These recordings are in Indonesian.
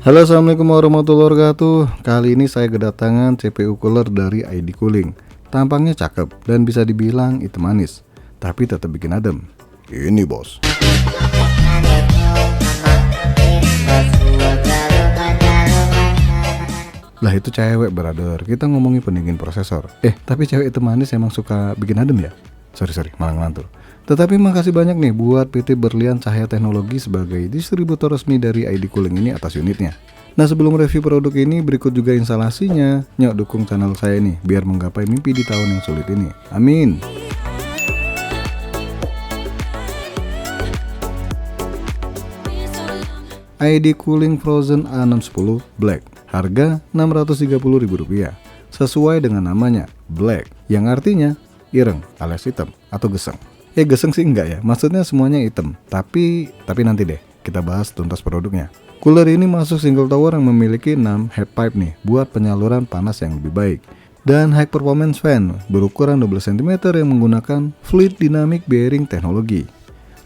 Halo, assalamualaikum warahmatullahi wabarakatuh. Kali ini saya kedatangan CPU cooler dari ID Cooling. Tampangnya cakep dan bisa dibilang hitam manis, tapi tetap bikin adem. Ini bos. Lah itu cewek brother, kita ngomongin pendingin prosesor. Tapi cewek hitam manis emang suka bikin adem ya? Sorry, malah ngelantur. Tetapi makasih banyak nih buat PT Berlian Cahaya Teknologi sebagai distributor resmi dari ID Cooling ini atas unitnya. Nah, sebelum review produk ini, berikut juga instalasinya. Nyok dukung channel saya nih biar menggapai mimpi di tahun yang sulit ini. Amin. ID Cooling Frozen A610 Black, harga Rp630.000. Sesuai dengan namanya, Black, yang artinya ireng alias hitam atau geseng. Geseng sih enggak ya, maksudnya semuanya hitam. Tapi nanti deh, kita bahas tuntas produknya. Cooler ini masuk single tower yang memiliki 6 head pipe nih, buat penyaluran panas yang lebih baik. Dan high performance fan berukuran 12 cm yang menggunakan fluid dynamic bearing teknologi.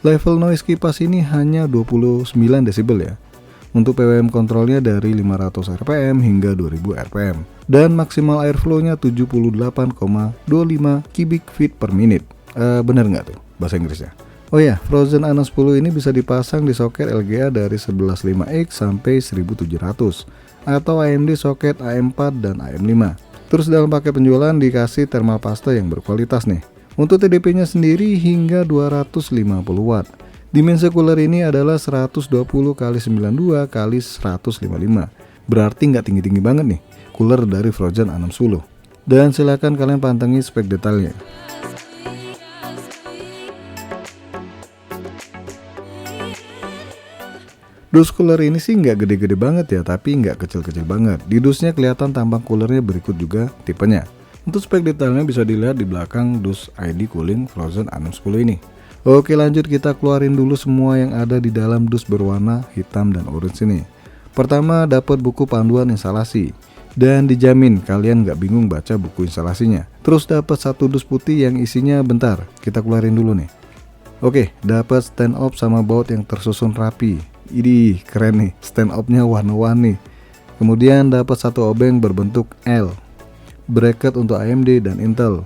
Level noise kipas ini hanya 29 decibel ya. Untuk PWM kontrolnya dari 500 rpm hingga 2000 rpm. Dan maksimal airflow-nya 78,25 cubic feet per minute. Bener nggak tuh bahasa Inggrisnya? Oh ya, Frozen A610 ini bisa dipasang di soket LGA dari 115X sampai 1700 atau AMD soket AM4 dan AM5. Terus dalam paket penjualan dikasih thermal paste yang berkualitas nih. Untuk TDP-nya sendiri hingga 250 watt. Dimensi cooler ini adalah 120x92 x 155. Berarti nggak tinggi-tinggi banget nih cooler dari Frozen A610. Dan silakan kalian pantengin spek detailnya. Dus cooler ini sih nggak gede-gede banget ya, tapi nggak kecil-kecil banget. Di dusnya kelihatan tampang coolernya berikut juga tipenya. Untuk spek detailnya bisa dilihat di belakang dus ID Cooling Frozen A610 ini. Oke, lanjut kita keluarin dulu semua yang ada di dalam dus berwarna hitam dan orange ini. Pertama, dapat buku panduan instalasi. Dan dijamin kalian nggak bingung baca buku instalasinya. Terus dapat satu dus putih yang isinya bentar, kita keluarin dulu nih. Oke, dapat stand up sama baut yang tersusun rapi. Ini keren nih, stand up-nya warna-warni. Kemudian dapat satu obeng berbentuk L, bracket untuk AMD dan Intel.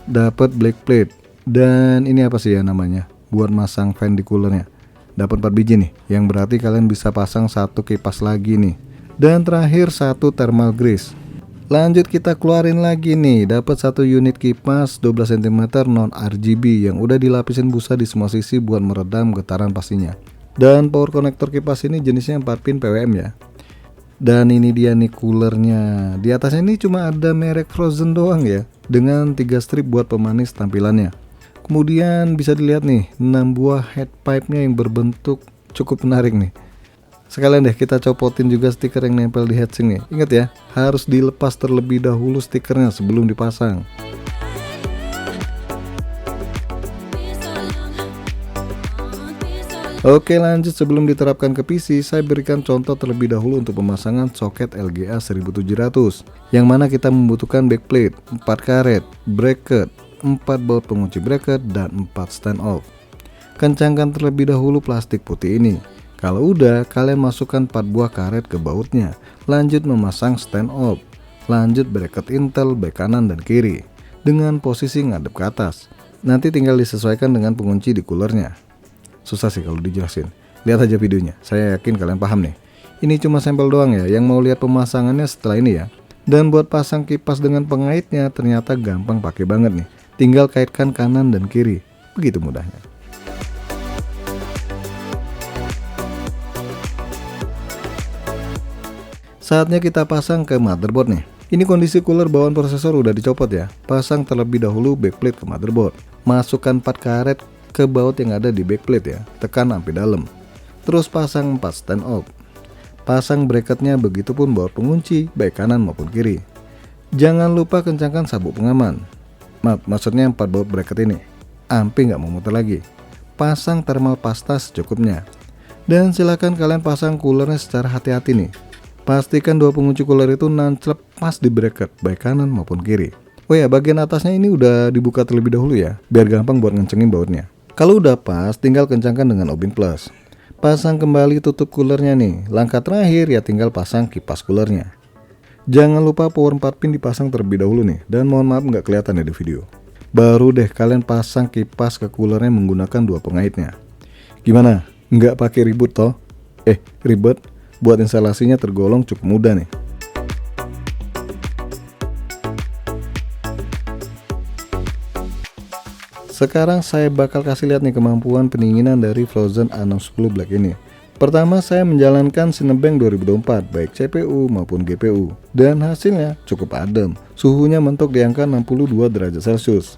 Dapat black plate. Dan ini apa sih ya namanya? Buat masang fan di coolernya. Dapat 4 biji nih, yang berarti kalian bisa pasang satu kipas lagi nih. Dan terakhir satu thermal grease. Lanjut kita keluarin lagi nih, dapat satu unit kipas 12 cm non RGB yang udah dilapisin busa di semua sisi buat meredam getaran pastinya. Dan power connector kipas ini jenisnya 4 pin PWM ya. Dan ini dia nih coolernya. Di atasnya ini cuma ada merek Frozen doang ya, dengan 3 strip buat pemanis tampilannya. Kemudian bisa dilihat nih 6 buah head pipe-nya yang berbentuk cukup menarik nih. Sekalian deh kita copotin juga stiker yang nempel di heatsink nih. Ingat ya, harus dilepas terlebih dahulu stikernya sebelum dipasang. Oke, lanjut. Sebelum diterapkan ke PC, saya berikan contoh terlebih dahulu untuk pemasangan soket LGA 1700, yang mana kita membutuhkan backplate, 4 karet, bracket, 4 baut pengunci bracket, dan 4 stand off. Kencangkan terlebih dahulu plastik putih ini. Kalau udah, kalian masukkan 4 buah karet ke bautnya. Lanjut memasang stand off. Lanjut bracket Intel baik kanan dan kiri dengan posisi ngadep ke atas. Nanti tinggal disesuaikan dengan pengunci di coolernya. Susah sih kalau dijelasin. Lihat aja videonya, saya yakin kalian paham nih. Ini cuma sampel doang ya, yang mau lihat pemasangannya setelah ini ya. Dan buat pasang kipas dengan pengaitnya ternyata gampang pakai banget nih. Tinggal kaitkan kanan dan kiri, begitu mudahnya. Saatnya kita pasang ke motherboard nih. Ini kondisi cooler bawaan prosesor udah dicopot ya. Pasang terlebih dahulu backplate ke motherboard. Masukkan 4 karet ke baut yang ada di backplate ya, tekan sampai dalam. Terus pasang 4 stand off. Pasang bracketnya, begitupun baut pengunci baik kanan maupun kiri. Jangan lupa kencangkan sabuk pengaman. Maksudnya 4 baut bracket ini. Ampe nggak mau muter lagi. Pasang thermal pasta secukupnya. Dan silakan kalian pasang coolernya secara hati-hati nih. Pastikan 2 pengunci cooler itu nancep pas di bracket baik kanan maupun kiri. Oh ya, bagian atasnya ini udah dibuka terlebih dahulu ya, biar gampang buat ngencengin bautnya. Kalau udah pas, tinggal kencangkan dengan obeng plus. Pasang kembali tutup coolernya nih. Langkah terakhir ya tinggal pasang kipas coolernya. Jangan lupa power 4 pin dipasang terlebih dahulu nih. Dan mohon maaf nggak kelihatan ya di video. Baru deh kalian pasang kipas ke coolernya menggunakan 2 pengaitnya. Gimana? Nggak pakai ribut toh? Ribet? Buat instalasinya tergolong cukup mudah nih. Sekarang saya bakal kasih lihat nih kemampuan pendinginan dari Frozen A610 Black ini. Pertama saya menjalankan Cinebench 2024 baik CPU maupun GPU. Dan hasilnya cukup adem. Suhunya mentok di angka 62 derajat Celcius.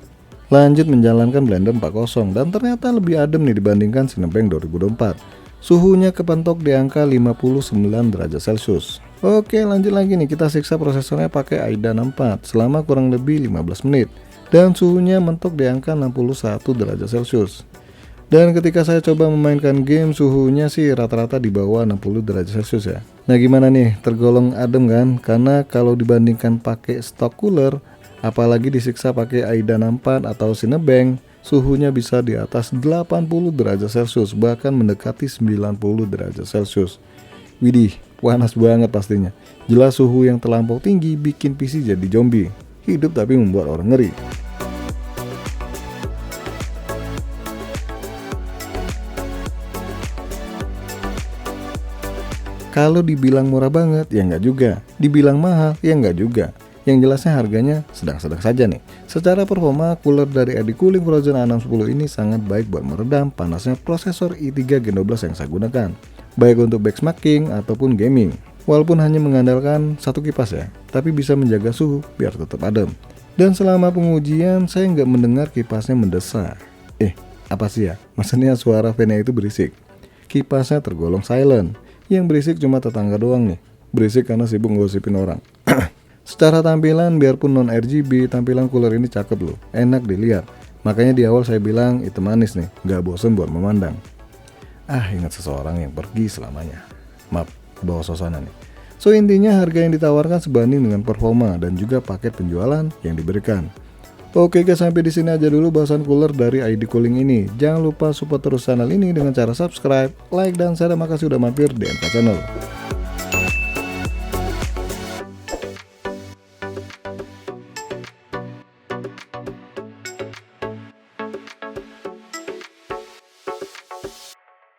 Lanjut menjalankan Blender 40 dan ternyata lebih adem nih dibandingkan Cinebench 2024. Suhunya kepentok di angka 59 derajat Celcius. Oke, lanjut lagi nih, kita siksa prosesornya pakai AIDA 64 selama kurang lebih 15 menit. Dan suhunya mentok di angka 61 derajat Celcius. Dan ketika saya coba memainkan game, suhunya sih rata-rata di bawah 60 derajat Celcius ya. Nah gimana nih, tergolong adem kan? Karena kalau dibandingkan pakai stock cooler, apalagi disiksa pakai AIDA 64 atau Cinebench, suhunya bisa di atas 80 derajat Celcius, bahkan mendekati 90 derajat Celcius. Widih, panas banget pastinya. Jelas suhu yang terlampau tinggi bikin PC jadi zombie. Hidup tapi membuat orang ngeri. Kalau dibilang murah banget, ya nggak juga. Dibilang mahal, ya nggak juga. Yang jelasnya harganya sedang-sedang saja nih. Secara performa, cooler dari AD Cooling Frozen A610 ini sangat baik buat meredam panasnya prosesor i3 Gen 12 yang saya gunakan. Baik untuk benchmarking ataupun gaming. Walaupun hanya mengandalkan satu kipas ya, tapi bisa menjaga suhu biar tetap adem. Dan selama pengujian, saya nggak mendengar kipasnya mendesak. Apa sih ya? Maksudnya suara fan-nya itu berisik. Kipasnya tergolong silent. Yang berisik cuma tetangga doang nih. Berisik karena sibuk ngosipin orang. Secara tampilan, biarpun non RGB, tampilan cooler ini cakep loh. Enak dilihat. Makanya di awal saya bilang itu manis nih, nggak bosen buat memandang. Ingat seseorang yang pergi selamanya. Maaf, bawa suasana nih. So intinya harga yang ditawarkan sebanding dengan performa dan juga paket penjualan yang diberikan. Oke guys, sampai di sini aja dulu bahasan cooler dari AD Cooling ini. Jangan lupa support terus channel ini dengan cara subscribe, like, dan share. Makasih udah mampir di MK Channel.